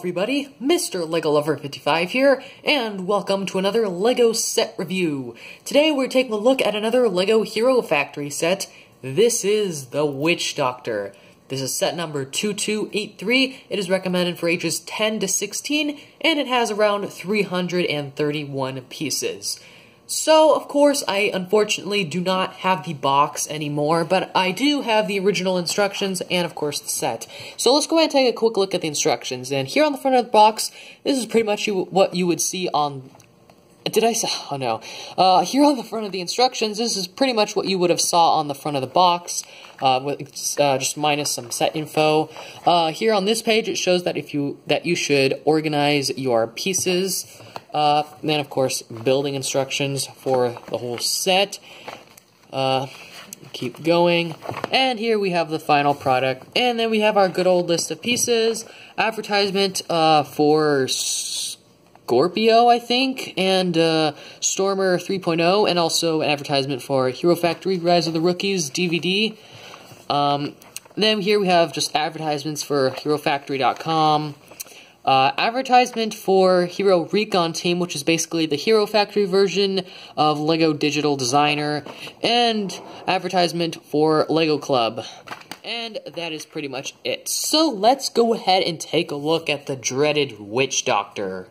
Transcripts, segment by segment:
everybody, Mr. LEGO Lover 55 here, and welcome to another LEGO set review. Today we're taking a look at another LEGO Hero Factory set. This is the Witch Doctor. This is set number 2283. It is recommended for ages 10 to 16, and it has around 331 pieces. So, of course, I unfortunately do not have the box anymore, but I do have the original instructions and, of course, the set. So let's go ahead and take a quick look at the instructions. And here on the front of the box, this is pretty much what you would see on... Did I say... Oh, no. Here on the front of the instructions, this is pretty much what you would have saw on the front of the box, just minus some set info. Here on this page, it shows that you should organize your pieces. Then, of course, building instructions for the whole set. Keep going. And here we have the final product. And then we have our good old list of pieces. Advertisement for Scorpio, I think, and Stormer 3.0, and also an advertisement for Hero Factory Rise of the Rookies DVD. Then here we have just advertisements for HeroFactory.com. Advertisement for Hero Recon Team, which is basically the Hero Factory version of LEGO Digital Designer, and advertisement for LEGO Club. And that is pretty much it. So let's go ahead and take a look at the dreaded Witch Doctor.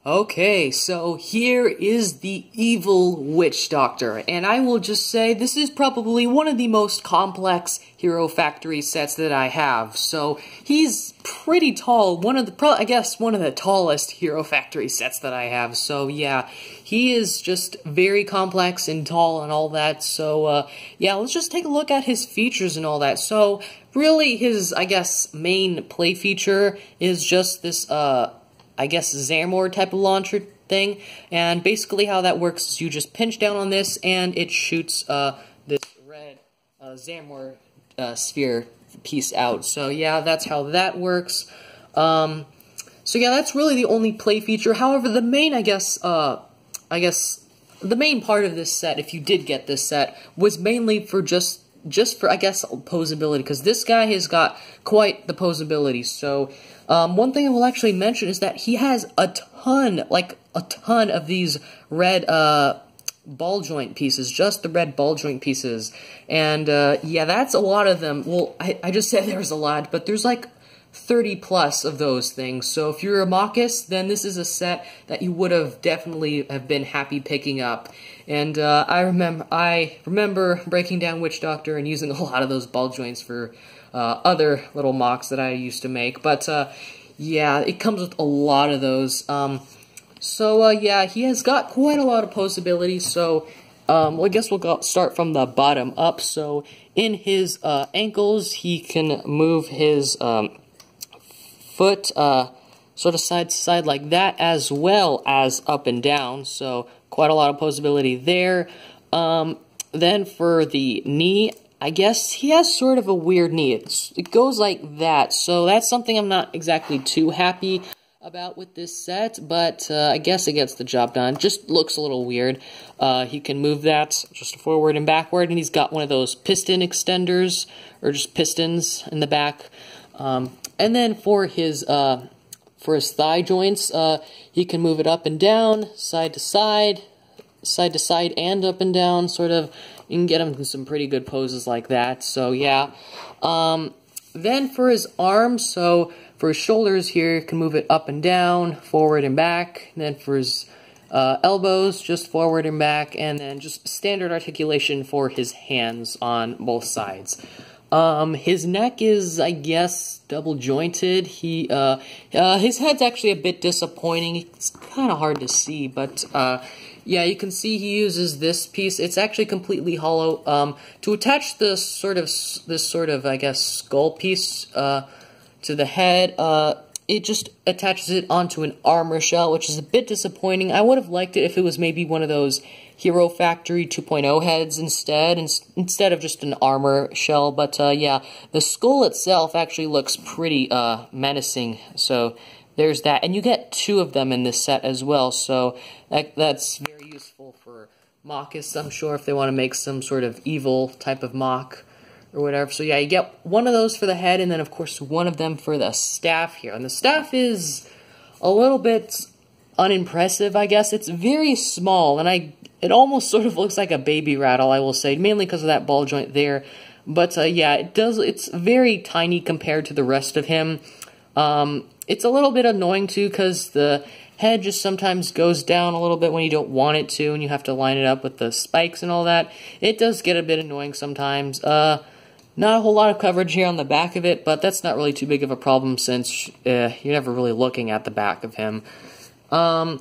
Okay, so here is the evil Witch Doctor, and I will just say this is probably one of the most complex Hero Factory sets that I have. So he's pretty tall, I guess one of the tallest Hero Factory sets that I have. So yeah, he is just very complex and tall and all that. So yeah, let's just take a look at his features and all that. So really his, I guess, main play feature is just this I guess Zamor type of launcher thing, and basically how that works is you just pinch down on this and it shoots this red Zamor sphere piece out. So yeah, that's how that works. So yeah, that's really the only play feature. However, the main, I guess the main part of this set, if you did get this set, was mainly for just for, I guess, posability, because this guy has got quite the posability. So, one thing I will actually mention is that he has a ton of these red, ball joint pieces, just the red ball joint pieces. And, yeah, that's a lot of them. Well, I just said there's a lot, but there's like 30 plus of those things. So if you're a Machus, then this is a set that you would have definitely have been happy picking up. And I remember breaking down Witch Doctor and using a lot of those ball joints for other little mocks that I used to make. But yeah, it comes with a lot of those. So yeah, he has got quite a lot of posability. So well, I guess we'll start from the bottom up. So in his ankles, he can move his foot sort of side to side like that, as well as up and down, so quite a lot of posability there. Then for the knee, I guess he has sort of a weird knee. It goes like that, so that's something I'm not exactly too happy about with this set, but I guess it gets the job done. Just looks a little weird. He can move that just forward and backward, and he's got one of those piston extenders, or just pistons in the back. And then for his thigh joints, he can move it up and down, side to side, and up and down, sort of. You can get him in some pretty good poses like that, so yeah. Then for his arms, so for his shoulders here, you can move it up and down, forward and back. And then for his elbows, just forward and back, and then just standard articulation for his hands on both sides. His neck is, I guess, double jointed. His head's actually a bit disappointing. It's kind of hard to see, but, yeah, you can see he uses this piece. It's actually completely hollow. To attach this sort of, I guess, skull piece, to the head, it just attaches it onto an armor shell, which is a bit disappointing. I would have liked it if it was maybe one of those Hero Factory 2.0 heads instead of just an armor shell. But yeah, the skull itself actually looks pretty menacing. So there's that, and you get 2 of them in this set as well. So that's very useful for Machus, I'm sure, if they want to make some sort of evil type of mock or whatever. So yeah, you get one of those for the head, and then of course one of them for the staff here. And the staff is a little bit unimpressive, I guess. It's very small, and it almost sort of looks like a baby rattle, I will say, mainly because of that ball joint there. But yeah, it's very tiny compared to the rest of him. It's a little bit annoying too, because the head just sometimes goes down a little bit when you don't want it to, and you have to line it up with the spikes and all that. It does get a bit annoying sometimes. Not a whole lot of coverage here on the back of it, but that's not really too big of a problem since you're never really looking at the back of him. Yeah,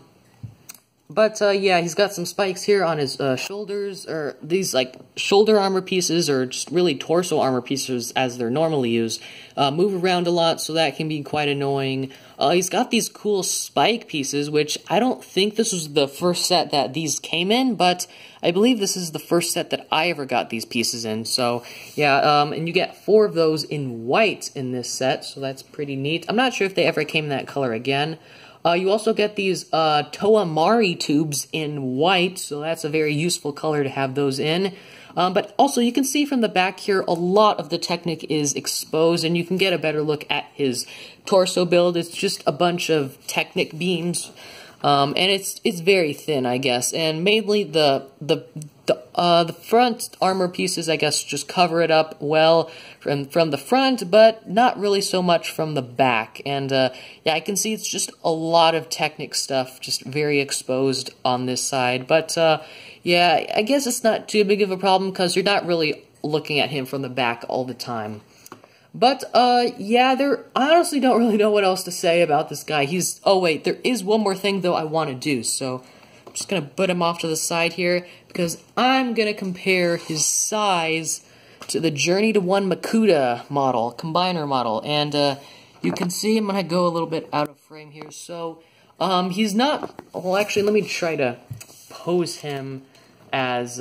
he's got some spikes here on his shoulders, or these like shoulder armor pieces, or just really torso armor pieces as they're normally used. Move around a lot, so that can be quite annoying. He's got these cool spike pieces, which I don't think this was the first set that these came in, but I believe this is the first set that I ever got these pieces in. So yeah, and you get 4 of those in white in this set, so that's pretty neat. I'm not sure if they ever came in that color again. You also get these Toa Mari tubes in white, so that's a very useful color to have those in. But also, you can see from the back here, a lot of the Technic is exposed, and you can get a better look at his torso build. It's just a bunch of Technic beams, and it's very thin, I guess. And mainly the front armor pieces, I guess, just cover it up well from the front, but not really so much from the back. And yeah, I can see it's just a lot of Technic stuff, just very exposed on this side. But yeah, I guess it's not too big of a problem because you're not really looking at him from the back all the time. But yeah, I honestly don't really know what else to say about this guy. Oh wait, there is one more thing though I want to do, so I'm just gonna put him off to the side here, because I'm gonna compare his size to the Journey to One Makuta model, combiner model, and you can see I'm gonna go a little bit out of frame here. So he's not. Well, actually, let me try to pose him as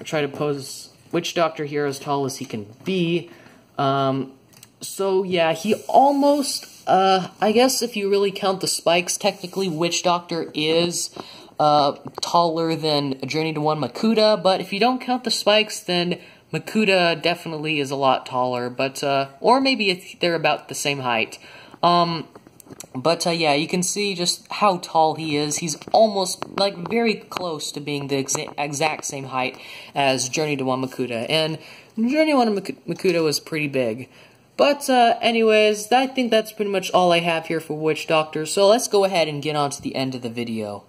try to pose Witch Doctor here as tall as he can be. So yeah, he almost. I guess if you really count the spikes, technically Witch Doctor is taller than Journey to One Makuta, but if you don't count the spikes, then Makuta definitely is a lot taller, but, or maybe they're about the same height. Yeah, you can see just how tall he is. He's almost, like, very close to being the exact same height as Journey to One Makuta, and Journey to One Makuta was pretty big. But, anyways, I think that's pretty much all I have here for Witch Doctor, so let's go ahead and get on to the end of the video.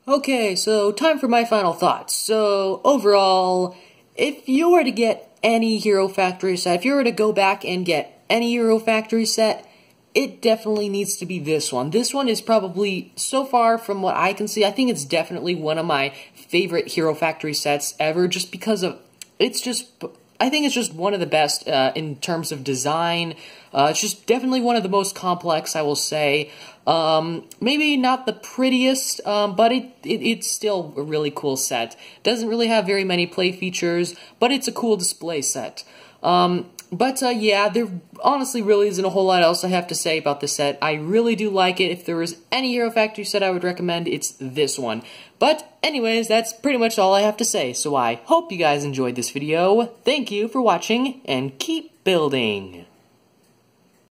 Okay, so time for my final thoughts. So, overall, if you were to get any Hero Factory set, if you were to go back and get any Hero Factory set, it definitely needs to be this one. This one is probably, so far from what I can see, I think it's definitely one of my favorite Hero Factory sets ever, just because of, I think it's just one of the best in terms of design. It's just definitely one of the most complex, I will say. Maybe not the prettiest, but it's still a really cool set. Doesn't really have very many play features, but it's a cool display set. Yeah, there honestly really isn't a whole lot else I have to say about this set. I really do like it. If there was any Hero Factory set I would recommend, it's this one. But anyways, that's pretty much all I have to say, so I hope you guys enjoyed this video. Thank you for watching, and keep building!